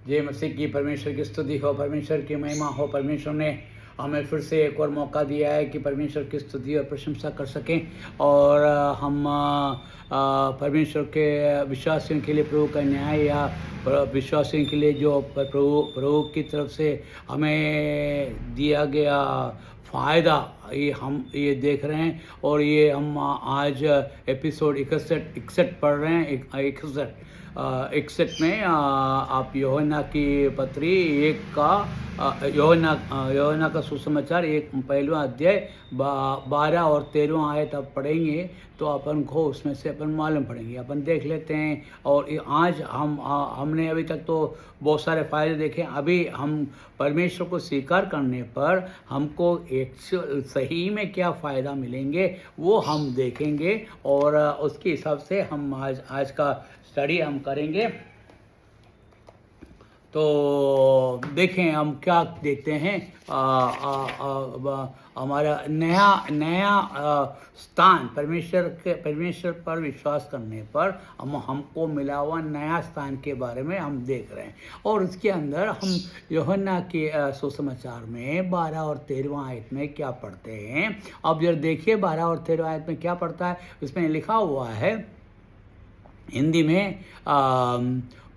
जय मसीह की। परमेश्वर की स्तुति हो, परमेश्वर की महिमा हो। परमेश्वर ने हमें फिर से एक और मौका दिया है कि परमेश्वर की स्तुति और प्रशंसा कर सकें, और हम परमेश्वर के विश्वासियों के लिए प्रभु का न्याय या विश्वासियों के लिए जो प्रभु की तरफ से हमें दिया गया फ़ायदा ये हम ये देख रहे हैं। और ये हम आज एपिसोड 61 पढ़ रहे हैं। 61 में आप यूहन्ना की पत्री एक का यूहन्ना का सुसमाचार एक 1वां अध्याय 12 और 13वां आयत आप पढ़ेंगे तो अपन को उसमें से अपन मालूम पड़ेंगे। अपन देख लेते हैं। और आज हमने अभी तक तो बहुत सारे फ़ायदे देखे। अभी हम परमेश्वर को स्वीकार करने पर हमको एक सही में क्या फ़ायदा मिलेंगे वो हम देखेंगे, और उसके हिसाब से हम आज का स्टडी हम करेंगे। तो देखें हम क्या देखते हैं। हमारा नया स्थान परमेश्वर पर विश्वास करने पर हमको मिला हुआ नया स्थान के बारे में हम देख रहे हैं। और इसके अंदर हम यूहन्ना के सुसमाचार में 12 और 13वां आयत में क्या पढ़ते हैं। अब जरा देखिए 12 और 13वां आयत में क्या पढ़ता है। उसमें लिखा हुआ है हिंदी में,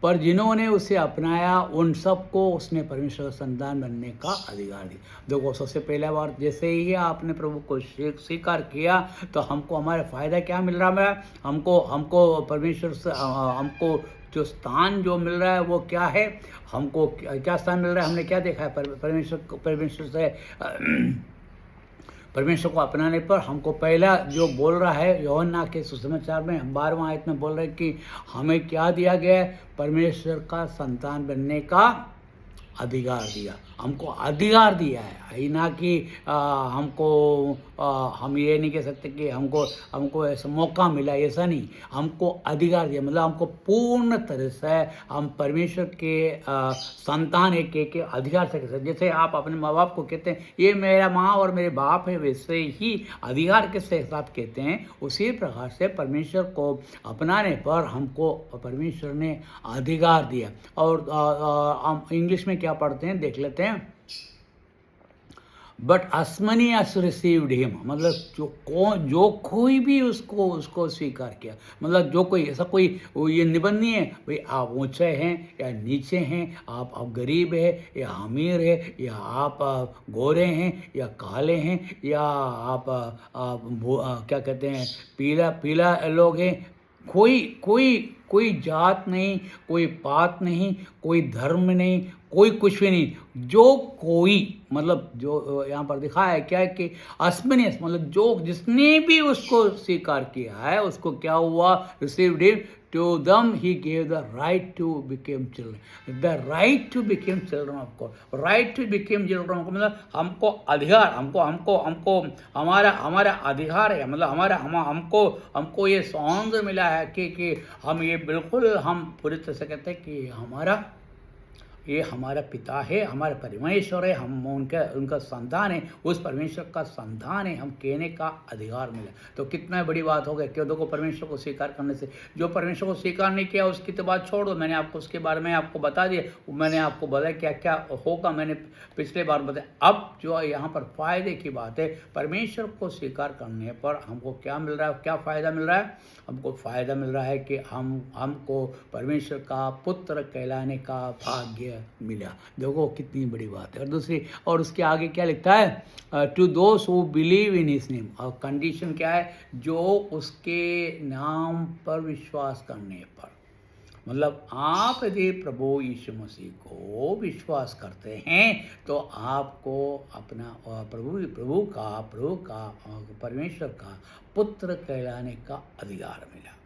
पर जिन्होंने उसे अपनाया उन सबको उसने परमेश्वर का संतान बनने का अधिकार दिया। देखो, सबसे पहला बार जैसे ही आपने प्रभु को स्वीकार किया तो हमको हमारा फ़ायदा क्या मिल रहा है। हमको परमेश्वर से हमको जो स्थान जो मिल रहा है वो क्या है। हमको क्या स्थान मिल रहा है, हमने क्या देखा है। परमेश्वर को अपनाने पर हमको पहला जो बोल रहा है यूहन्ना के सुसमाचार में 12वां आयत में बोल रहे हैं कि हमें क्या दिया गया है, परमेश्वर का संतान बनने का अधिकार दिया। हमको अधिकार दिया है, ही ना कि हमको हम ये नहीं कह सकते कि हमको ऐसा मौका मिला, ऐसा नहीं। हमको अधिकार दिया, मतलब हमको पूर्ण तरह से हम परमेश्वर के संतान एक अधिकार से कह सकते। जैसे आप अपने माँ बाप को कहते हैं ये मेरा माँ और मेरे बाप है, वैसे ही अधिकार के साथ कहते हैं। उसी प्रकार से परमेश्वर को अपनाने पर हमको परमेश्वर ने अधिकार दिया। और हम इंग्लिश में क्या पढ़ते हैं देख लेते हैं। बट असमनी अस रिसीव्ड हिम, मतलब जो कोई भी उसको स्वीकार किया। मतलब जो कोई ऐसा कोई ये निबंध नहीं है भाई आप ऊंचे हैं या नीचे हैं, आप गरीब है या अमीर है, या आप गोरे हैं या काले हैं, या आप क्या कहते हैं पीला लोग हैं। कोई जात नहीं, कोई पात नहीं, कोई धर्म नहीं, कोई कुछ भी नहीं। जो कोई, मतलब जो यहाँ पर दिखाया है क्या है कि अस्मनियस, मतलब जो जिसने भी उसको स्वीकार किया है उसको क्या हुआ, received him, to them he gave the right to become children, the right to become children of God, right to become children of God। मतलब हमको अधिकार, हमको हमारा अधिकार है। मतलब हमको ये स्वातंत्र मिला है कि हम ये बिल्कुल हम पूरी तरह से कहते हैं कि ये हमारा पिता है, हमारा परमेश्वर है, हम उनका संतान है, उस परमेश्वर का संतान है, हम कहने का अधिकार मिला। तो कितना बड़ी बात हो गई। क्यों, देखो परमेश्वर को स्वीकार करने से, जो परमेश्वर को स्वीकार नहीं किया उसकी तो बात छोड़ दो। मैंने आपको उसके बारे में आपको बता दिया, मैंने आपको बताया क्या क्या होगा, मैंने पिछले बार बताया। अब जो यहाँ पर फ़ायदे की बात है, परमेश्वर को स्वीकार करने पर हमको क्या मिल रहा है, क्या फ़ायदा मिल रहा है। हमको फ़ायदा मिल रहा है कि हमको परमेश्वर का पुत्र कहलाने का भाग्य मिला। देखो कितनी बड़ी बात है। और दूसरी, और उसके आगे क्या लिखता है, to those who believe in his name. और कंडीशन क्या है, जो उसके नाम पर विश्वास करने पर। मतलब आप यदि प्रभु यीशु मसीह को विश्वास करते हैं तो आपको अपना प्रभु का परमेश्वर का पुत्र कहलाने का अधिकार मिला।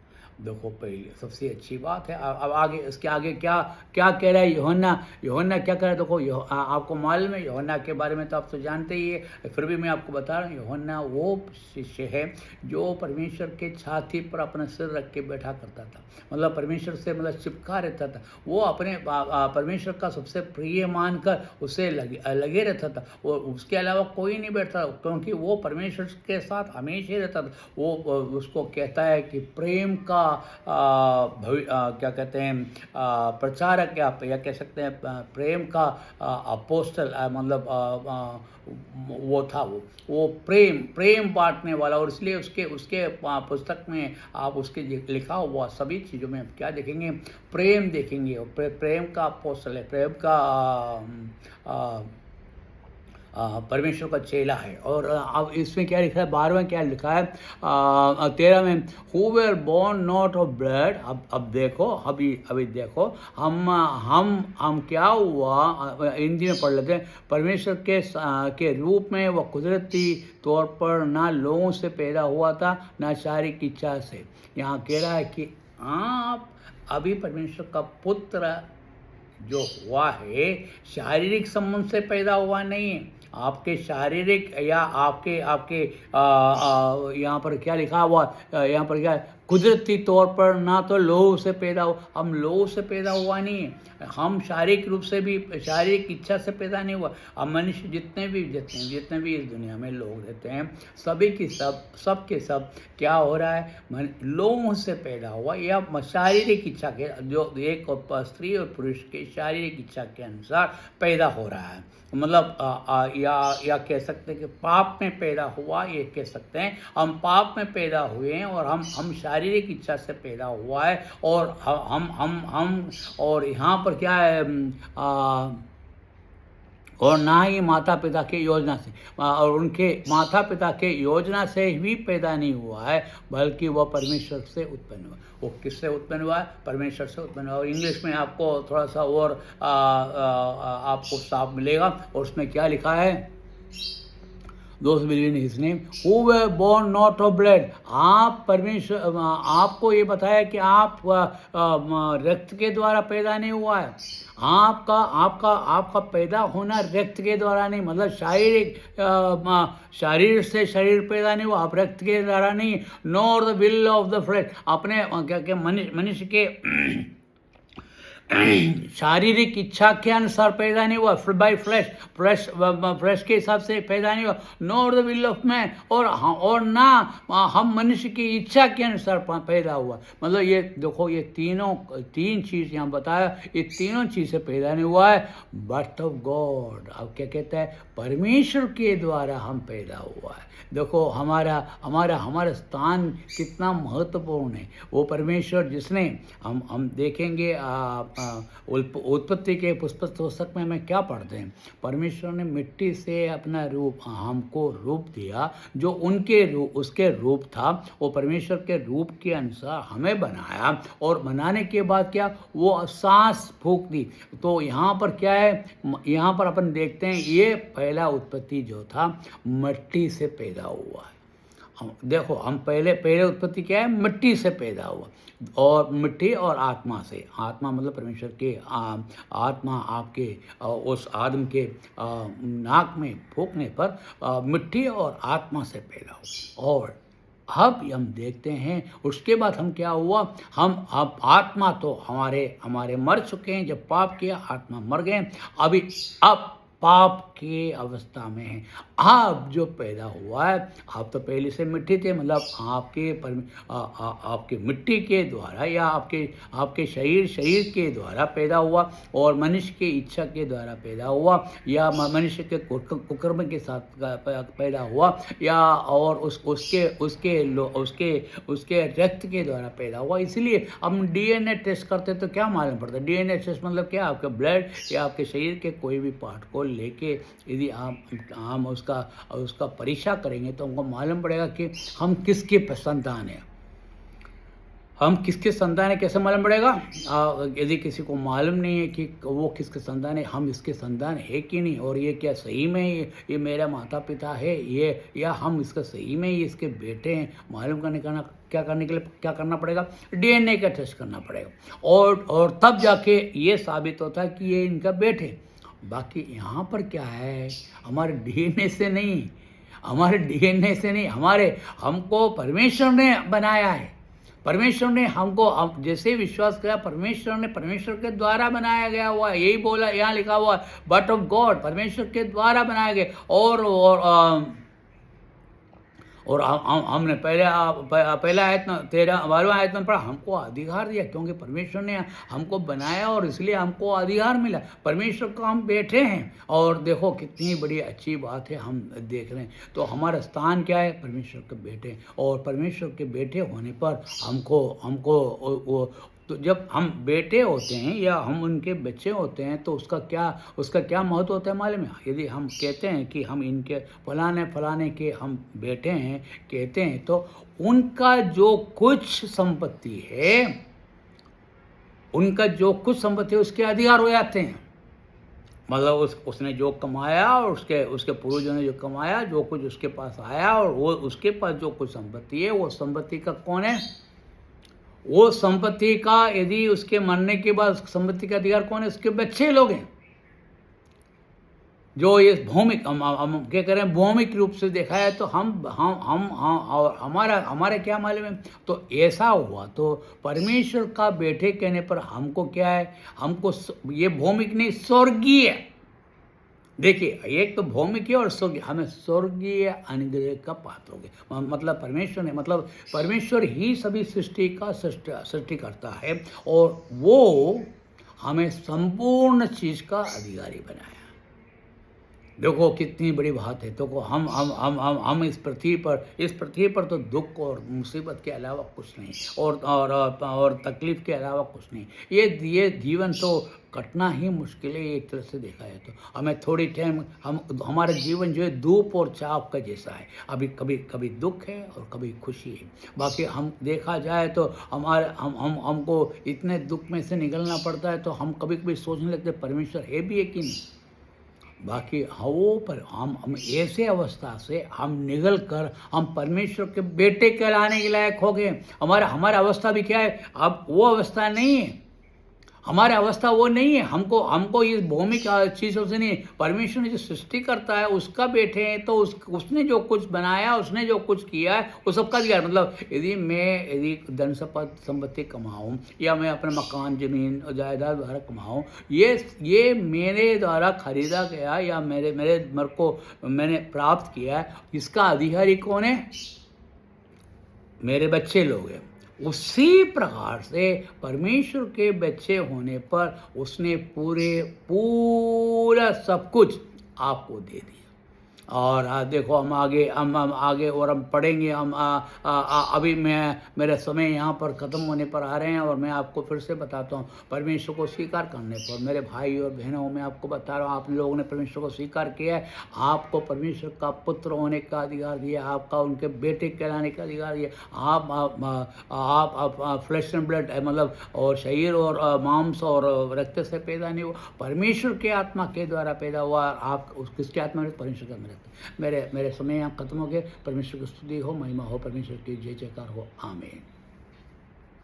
देखो पहले सबसे अच्छी बात है। अब आगे इसके आगे क्या कह रहा है यूहन्ना क्या कह रहा है। देखो आपको मालूम है यूहन्ना के बारे में तो आप तो जानते ही है, फिर भी मैं आपको बता रहा हूँ। यूहन्ना वो शिष्य है जो परमेश्वर के छाती पर अपना सिर रख के बैठा करता था। मतलब परमेश्वर से चिपका रहता था। वो अपने परमेश्वर का सबसे प्रिय मानकर उसे लगे रहता था। और उसके अलावा कोई नहीं बैठता, क्योंकि वो परमेश्वर के साथ हमेशा रहता था। वो उसको कहता है कि प्रेम का क्या कहते हैं प्रचारक या कह सकते हैं प्रेम का अपोस्टल, मतलब वो था, वो प्रेम बांटने वाला। और इसलिए उसके उसके पुस्तक में आप उसके लिखा हुआ सभी चीज़ों में क्या देखेंगे, प्रेम देखेंगे। और प्रेम का अपोस्टल है, प्रेम का परमेश्वर का चेला है। और अब इसमें क्या लिखा है, 12वें क्या लिखा है, 13 में, who were born not of blood. अब देखो, अभी देखो, हम क्या हुआ, हिंदी में पढ़ लेते हैं। परमेश्वर के रूप में वह कुदरती तौर पर ना लोगों से पैदा हुआ था, ना शारीरिक इच्छा से। यहाँ कह रहा है कि आप अभी परमेश्वर का पुत्र जो हुआ है शारीरिक संबंध से पैदा हुआ नहीं है। आपके शारीरिक या आपके आपके यहाँ पर क्या लिखा हुआ, यहाँ पर क्या है, कुदरती तौर पर ना तो लोह से पैदा हो, हम लोह से पैदा हुआ नहीं है, हम शारीरिक रूप से भी, शारीरिक इच्छा से पैदा नहीं हुआ। अब मनुष्य जितने भी इस दुनिया में लोग रहते हैं, सभी की सब के सब क्या हो रहा है, लोगों से पैदा हुआ या शारीरिक इच्छा के, जो एक स्त्री और पुरुष के शारीरिक इच्छा के अनुसार पैदा हो रहा है। मतलब या कह सकते हैं कि पाप में पैदा हुआ, ये कह सकते हैं हम पाप में पैदा हुए हैं और हम शारीरिक इच्छा से पैदा हुआ है। और हम और यहाँ पर क्या है, और ना ही माता पिता के योजना से, और उनके माता पिता के योजना से भी पैदा नहीं हुआ है, बल्कि वह परमेश्वर से उत्पन्न हुआ। वो किससे उत्पन्न हुआ है, परमेश्वर से उत्पन्न हुआ। और इंग्लिश में आपको थोड़ा सा और आपको साफ मिलेगा, और उसमें क्या लिखा है, दोस्त believe in his name who were born not of blood. आप परमेश्वर, आपको ये बताया कि आप रक्त के द्वारा पैदा नहीं हुआ है। आपका पैदा होना रक्त के द्वारा नहीं, मतलब शरीर से शरीर पैदा नहीं हुआ, आप रक्त के द्वारा नहीं। Nor the will of the flesh, अपने क्या मनुष्य के शारीरिक इच्छा के अनुसार पैदा नहीं हुआ, बाई फ्लैश के हिसाब से पैदा नहीं हुआ। Not the will of man, और ना हम मनुष्य की इच्छा के अनुसार पैदा हुआ। मतलब ये देखो, ये तीन चीज़ यहाँ बताया, ये तीनों चीज़ से पैदा नहीं हुआ है, बर्थ ऑफ गॉड। अब क्या कहता है, परमेश्वर के द्वारा हम पैदा हुआ है। देखो हमारा स्थान कितना महत्वपूर्ण है। वो परमेश्वर जिसने हम देखेंगे उत्पत्ति के पुस्तक में हमें क्या पढ़ते हैं, परमेश्वर ने मिट्टी से अपना रूप हमको रूप दिया, जो उसके रूप था, वो परमेश्वर के रूप के अनुसार हमें बनाया। और बनाने के बाद क्या, वो सांस फूंक दी। तो यहाँ पर क्या है, यहाँ पर अपन देखते हैं ये पहला उत्पत्ति जो था मिट्टी से पैदा हुआ है। देखो हम पहले उत्पत्ति क्या है, मिट्टी से पैदा हुआ, और मिट्टी और आत्मा से। आत्मा मतलब परमेश्वर के आत्मा आपके उस आदम के नाक में फूंकने पर मिट्टी और आत्मा से पैदा हुआ। और अब हम देखते हैं उसके बाद हम क्या हुआ, अब आत्मा तो हमारे मर चुके हैं, जब पाप किया आत्मा मर गए, अब पाप की अवस्था में है। आप जो पैदा हुआ है, आप तो पहले से मिट्टी थे, मतलब आपके मिट्टी के द्वारा या आपके शरीर के द्वारा पैदा हुआ, और मनुष्य की इच्छा के द्वारा पैदा हुआ, या मनुष्य के कुकर्म के साथ पैदा हुआ, या और उसके रक्त के द्वारा पैदा हुआ। इसलिए हम डीएनए टेस्ट करते तो क्या मालूम पड़ता है, डीएनए टेस्ट मतलब क्या, आपके ब्लड या आपके शरीर के कोई भी पार्ट को लेके यदि हम उसका परीक्षा करेंगे तो हमको मालूम पड़ेगा कि हम किसके संतान हैं। हम किसके संतान है कैसे मालूम पड़ेगा, यदि किसी को मालूम नहीं है कि वो किसके संतान है, हम इसके संतान है कि नहीं, और ये क्या सही में ये मेरा माता पिता है, ये या हम इसका सही में ये इसके बेटे हैं, मालूम करने क्या करने के लिए क्या करना पड़ेगा, डीएनए का टेस्ट करना पड़ेगा। और तब जाके ये साबित होता है कि ये इनका बेटे। बाकी यहाँ पर क्या है, हमारे डीएनए से नहीं, हमको परमेश्वर ने बनाया है। परमेश्वर ने हमको जैसे विश्वास किया, परमेश्वर के द्वारा बनाया गया हुआ है। यही बोला, यहाँ लिखा हुआ है बट ऑफ गॉड, परमेश्वर के द्वारा बनाया गया। और हमने पहला आयत में 12वां आयत में पढ़ा, हमको अधिकार दिया क्योंकि परमेश्वर ने हमको बनाया और इसलिए हमको अधिकार मिला। परमेश्वर को हम बैठे हैं और देखो कितनी बड़ी अच्छी बात है, हम देख रहे हैं। तो हमारा स्थान क्या है? परमेश्वर के बेटे। और परमेश्वर के बेटे होने पर हमको वो तो जब हम बेटे होते हैं या हम उनके बच्चे होते हैं तो उसका क्या महत्व होता है मालूम है? यदि हम कहते हैं कि हम इनके फलाने के हम बेटे हैं कहते हैं, तो उनका जो कुछ संपत्ति है उसके अधिकार हो जाते हैं। मतलब उसने जो कमाया और उसके पूर्वजों ने जो कमाया, जो कुछ उसके पास आया और वो उसके पास जो कुछ संपत्ति है, वो संपत्ति का कौन है? वो संपत्ति का, यदि उसके मरने के बाद संपत्ति का अधिकार कौन है? उसके बच्चे लोग हैं। जो ये भौमिक हम क्या करें, भौमिक रूप से देखा है तो हम और हमारा क्या मालूम है? तो ऐसा हुआ तो परमेश्वर का बेटे कहने पर हमको क्या है? हमको ये भौमिक नहीं, स्वर्गीय। देखिए, एक तो भौमिक है और स्वर्गीय, हमें स्वर्गीय अनुग्रह का पात्र हो गए। मतलब परमेश्वर ही सभी सृष्टि का सृष्टि करता है और वो हमें संपूर्ण चीज का अधिकारी बनाया। देखो कितनी बड़ी बात है। देखो हम इस पृथ्वी पर तो दुख और मुसीबत के अलावा कुछ नहीं, और तकलीफ के अलावा कुछ नहीं। ये जीवन तो कटना ही मुश्किल है एक तरह से देखा है तो। हमें थोड़ी टाइम हमारा जीवन जो है धूप और चाप का जैसा है। अभी कभी दुख है और कभी खुशी है। बाकी हम देखा जाए तो हमको इतने दुख में से निकलना पड़ता है तो हम कभी सोचने लगते परमेश्वर है भी है कि नहीं। बाकी हम ऐसे अवस्था से हम निकल कर हम परमेश्वर के बेटे कहलाने के लायक हो गए। हमारा अवस्था भी क्या है? अब वो अवस्था नहीं है, हमारा अवस्था वो नहीं है। हमको इस भौमिक चीज़ों से नहीं, परमेश्वर ने जो सृष्टि करता है उसका बेटे हैं। तो उसने जो कुछ बनाया, उसने जो कुछ किया है, वो सबका अधिकार। मतलब यदि धन संपत्ति कमाऊँ या मैं अपने मकान जमीन और जायदाद द्वारा कमाऊँ, ये मेरे द्वारा खरीदा गया या मैंने प्राप्त किया है, इसका अधिकारी कौन है? मेरे बच्चे लोग हैं। उसी प्रकार से परमेश्वर के बच्चे होने पर उसने पूरा सब कुछ आपको दे दिया। और देखो हम आगे और हम पढ़ेंगे। अभी मेरा समय यहाँ पर ख़त्म होने पर आ रहे हैं और मैं आपको फिर से बताता हूँ, परमेश्वर को स्वीकार करने पर मेरे भाई और बहनों, मैं आपको बता रहा हूँ, आप लोगों ने परमेश्वर को स्वीकार किया है, आपको परमेश्वर का पुत्र होने का अधिकार दिया, आपका उनके बेटे कहलाने का अधिकार दिया। आप फ्लैश एंड ब्लड मतलब और शरीर और मांस और रक्त से पैदा नहीं हुआ, परमेश्वर के आत्मा के द्वारा पैदा हुआ। आप किसके आत्मा में? परमेश्वर का। मेरे समय यहाँ खत्म हो गए। परमेश्वर की स्तुति हो, महिमा हो, परमेश्वर की जय जयकार हो। आमीन।